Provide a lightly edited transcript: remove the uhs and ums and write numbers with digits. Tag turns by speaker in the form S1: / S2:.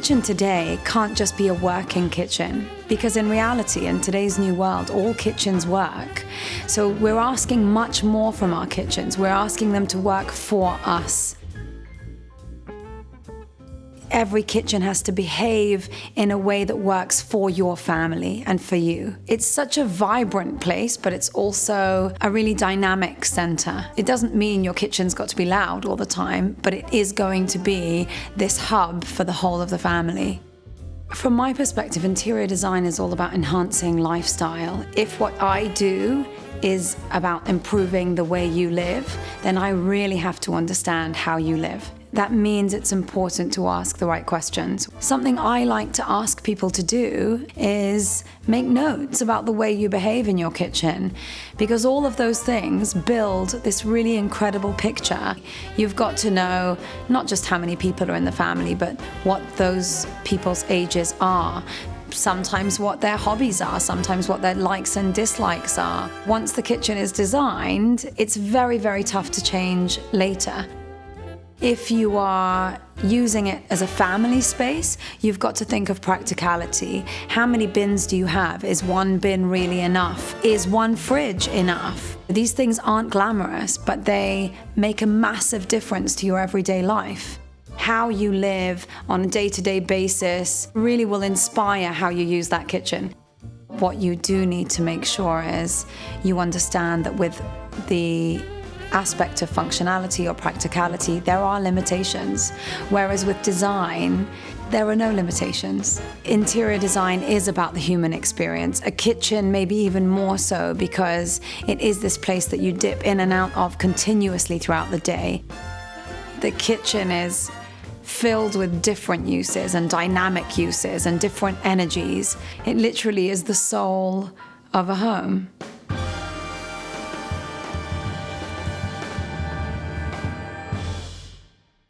S1: kitchen today can't just be a working kitchen, because in reality, in today's new world, all kitchens work. So we're asking much more from our kitchens. We're asking them to work for us. Every kitchen has to behave in a way that works for your family and for you. It's such a vibrant place, but it's also a really dynamic center. It doesn't mean your kitchen's got to be loud all the time, but it is going to be this hub for the whole of the family. From my perspective, interior design is all about enhancing lifestyle. If what I do is about improving the way you live, then I really have to understand how you live. That means it's important to ask the right questions. Something I like to ask people to do is make notes about the way you behave in your kitchen, because all of those things build this really incredible picture. You've got to know not just how many people are in the family, but what those people's ages are. Sometimes what their hobbies are, sometimes what their likes and dislikes are. Once the kitchen is designed, it's very, very tough to change later. If you are using it as a family space, you've got to think of practicality. How many bins do you have? Is one bin really enough? Is one fridge enough? These things aren't glamorous, but they make a massive difference to your everyday life. How you live on a day-to-day basis really will inspire how you use that kitchen. What you do need to make sure is you understand that with the aspect of functionality or practicality, there are limitations, whereas with design, there are no limitations. Interior design is about the human experience. A kitchen maybe even more so, because it is this place that you dip in and out of continuously throughout the day. The kitchen is filled with different uses and dynamic uses and different energies. It literally is the soul of a home.